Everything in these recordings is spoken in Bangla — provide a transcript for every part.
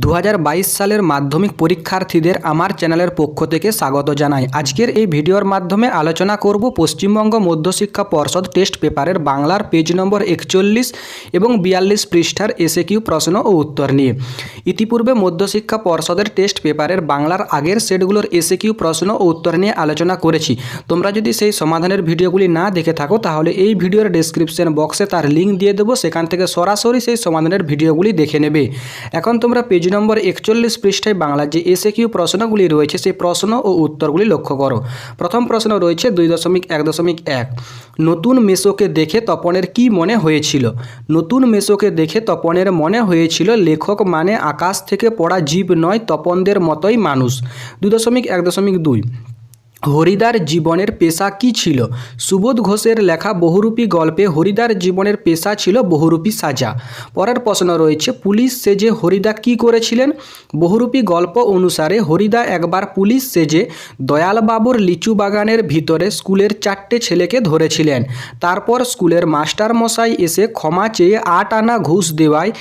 2022 সালের মাধ্যমিক পরীক্ষার্থীদের আমার চ্যানেলের পক্ষ থেকে স্বাগত জানাই। আজকের এই ভিডিওর মাধ্যমে আলোচনা করব পশ্চিমবঙ্গ মধ্যশিক্ষা পর্ষদ টেস্ট পেপারের বাংলার পেজ নম্বর 41 এবং 42 পৃষ্ঠার এসএকিউ প্রশ্ন ও উত্তর নিয়ে। ইতিপূর্বে মধ্যশিক্ষা পর্ষদের টেস্ট পেপারের বাংলার আগের সেটগুলোর এসএকিউ প্রশ্ন ও উত্তর নিয়ে আলোচনা করেছি। তোমরা যদি সেই সমাধানের ভিডিওগুলি না দেখে থাকো তাহলে এই ভিডিওর ডেসক্রিপশন বক্সে তার লিঙ্ক দিয়ে দেবো, সেখান থেকে সরাসরি সেই সমাধানের ভিডিওগুলি দেখে নেবে। এখন তোমরা পেজ নম্বর 41 পৃষ্ঠায় বাংলার যে এসএকিউ প্রশ্নগুলি রয়েছে সেই প্রশ্ন ও উত্তরগুলি লক্ষ্য করো। প্রথম প্রশ্ন রয়েছে 2.1.1 নতুন মেসোকে দেখে তপনের কি মনে হয়েছিল? নতুন মেসোকে দেখে তপনের মনে হয়েছিল লেখক মানে আকাশ থেকে পড়া জীব নয়, তপনদের মতোই মানুষ। 2.1.2 হরিদার জীবনের পেশা কি ছিল? সুবোধ ঘোষের লেখা বহুরূপী গল্পে হরিদার জীবনের পেশা ছিল বহুরূপী সাজা। পরের প্রশ্ন রয়েছে পুলিশ সেজে হরিদা কি করেছিলেন? বহুরূপী গল্প অনুসারে হরিদা একবার পুলিশ সেজে দয়ালবাবুর লিচু বাগানের ভিতরে স্কুলের 4টে ছেলেকে ধরেছিলেন। তারপর স্কুলের মাস্টারমশাই এসে ক্ষমা চেয়ে 8 আনা ঘুষ দেওয়ায়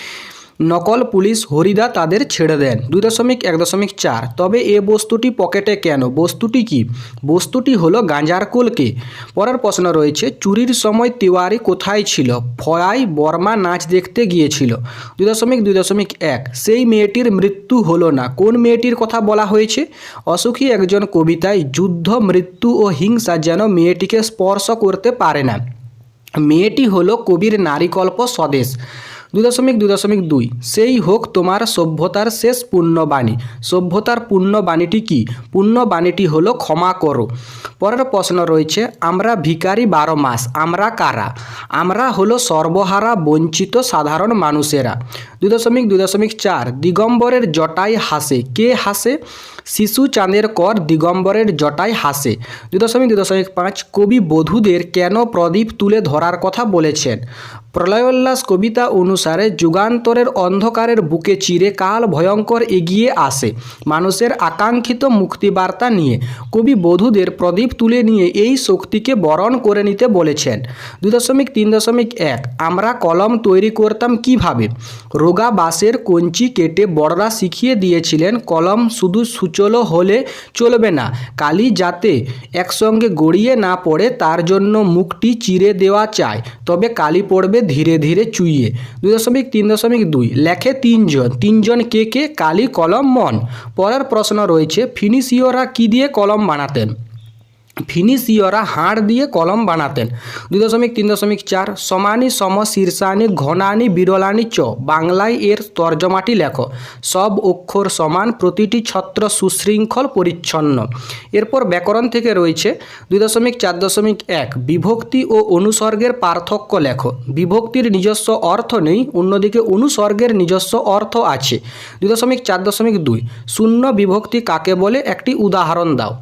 নকল পুলিশ হরিদা তাদের ছেড়ে দেন। 2.1.4 তবে এ বস্তুটি পকেটে কেন? বস্তুটি কি? বস্তুটি হলো গাঁজার কলকে। পরের প্রশ্ন রয়েছে চুরির সময় তিওয়ারি কোথায় ছিল? ফয়াই বর্মা নাচ দেখতে গিয়েছিল। 2.2.1 সেই মেয়েটির মৃত্যু হলো না, কোন মেয়েটির কথা বলা হয়েছে? অসুখী একজন কবিতায় যুদ্ধ, মৃত্যু ও হিংসা যেন মেয়েটিকে স্পর্শ করতে পারে না। মেয়েটি হলো কবির নারীকল্প স্বদেশ। 2.2.2 সেই হোক তোমার সভ্যতার শেষ পুণ্যবাণী। সভ্যতার পুণ্যবাণীটি কি? পুণ্যবাণীটি হলো ক্ষমা করো। পরের প্রশ্ন রয়েছে আমরা ভিখারি 12 মাস, আমরা কারা? আমরা হলো সর্বহারা বঞ্চিত সাধারণ মানুষেরা। 2.2.4 দিগম্বরের জটায় হাসে, কে হাসে? শিশু চাঁদের কর দিগম্বরের জটায় হাসে। 2.2.5 কবি বধূদের কেন প্রদীপ তুলে ধরার কথা বলেছেন? প্রলয়োল্লাস কবিতা অনুসারে যুগান্তরের অন্ধকারের বুকে চিরে কাল ভয়ঙ্কর এগিয়ে আসে মানুষের আকাঙ্ক্ষিত মুক্তিবার্তা নিয়ে। কবি বধূদের প্রদীপ তুলে নিয়ে এই শক্তিকে বরণ করে নিতে বলেছেন। 2.3.1 আমরা কলম তৈরি করতাম কিভাবে? রোগা বাঁশের কঞ্চি কেটে বড়রা শিখিয়ে দিয়েছিলেন কলম শুধু সুচলো হলে চলবে না, কালি যাতে একসঙ্গে গড়িয়ে না পড়ে তার জন্য মুখটি চিরে দেওয়া চাই, তবে কালি পড়বে ধীরে ধীরে চুইয়ে। 2.3.2 লেখে তিনজন কে কে? কালি, কলম, মন। পরের প্রশ্ন রয়েছে ফিনিশীয়রা কি দিয়ে কলম বানাতেন? ফিনিশীয়রা হাড় দিয়ে কলম বানাতেন। 2.3.4 সমানি সম শীর্ষানি ঘনানি বিরলানি চ বাংলায় এর তর্জমাটি লেখো। সব অক্ষর সমান, প্রতিটি ছত্র সুশৃঙ্খল পরিচ্ছন্ন। এরপর ব্যাকরণ থেকে রয়েছে 2.4.1 বিভক্তি ও অনুসর্গের পার্থক্য লেখো। বিভক্তির নিজস্ব অর্থ নেই, অন্যদিকে অনুসর্গের নিজস্ব অর্থ আছে। 2.4.2 শূন্য বিভক্তি কাকে বলে? একটি উদাহরণ দাও।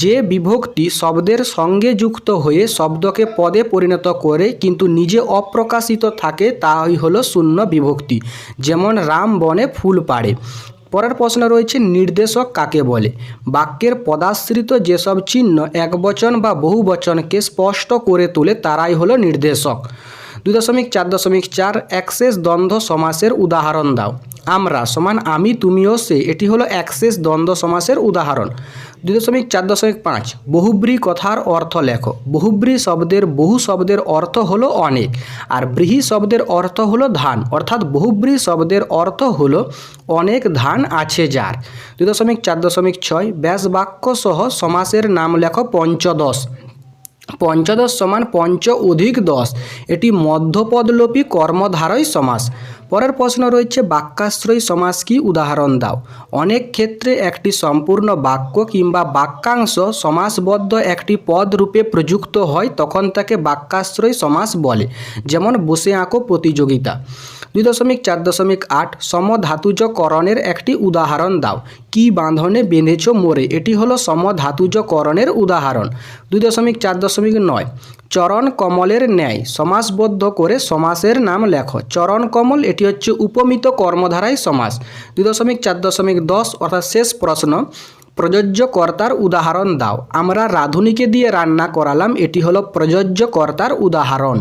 যে বিভক্তি শব্দের সঙ্গে যুক্ত হয়ে শব্দকে পদে পরিণত করে কিন্তু নিজে অপ্রকাশিত থাকে তাই হলো শূন্য বিভক্তি, যেমন রাম বনে ফুল পাড়ে। পরের প্রশ্ন রয়েছে নির্দেশক কাকে বলে? বাক্যের পদাশ্রিত যেসব চিহ্ন একবচন বা বহুবচনকে স্পষ্ট করে তোলে তারাই হলো নির্দেশক। 2.4.4 একশেষ দ্বন্দ্ব সমাসের উদাহরণ দাও। আমরা সমান আমি, তুমিও, সে, এটি হলো একশেষ দ্বন্দ্ব সমাসের উদাহরণ। 2.4.5 বহুব্রী কথার অর্থ লেখো। বহুব্রী শব্দের বহু শব্দের অর্থ হলো অনেক, আর ব্রীহি শব্দের অর্থ হলো ধান, অর্থাৎ বহুব্রী শব্দের অর্থ হলো অনেক ধান আছে যার। 2.4.6 ব্যাস বাক্য সহ সমাসের নাম লেখো পঞ্চদশ। পঞ্চদশ সমান পঞ্চ অধিক 10, এটি মধ্যপদলোপী কর্মধারয় সমাস। পরের প্রশ্ন রয়েছে বাক্যাশ্রয়ী সমাস কি? উদাহরণ দাও। অনেক ক্ষেত্রে একটি সম্পূর্ণ বাক্য কিংবা বাক্যাংশ সমাসবদ্ধ একটি পদ রূপে প্রযুক্ত হয়, তখন তাকে বাক্যাশ্রয়ী সমাস বলে, যেমন বসে আঁকো প্রতিযোগিতা। 2.4.8 সমধাতুজকরণের একটি উদাহরণ দাও। কি বাঁধনে বেঁধেছ মোরে, এটি হলো সমধাতুজকরণের উদাহরণ। 2.4.9 চরণ কমলের ন্যায় সমাসবদ্ধ করে সমাসের নাম লেখো। চরণ কমল এটি হচ্ছে উপমিত কর্মধারায় সমাস। 2.4.10 অর্থাৎ শেষ প্রশ্ন প্রযোজ্য কর্তার উদাহরণ দাও। আমরা রাঁধুনিকে দিয়ে রান্না করালাম, এটি হলো প্রযোজ্য কর্তার উদাহরণ।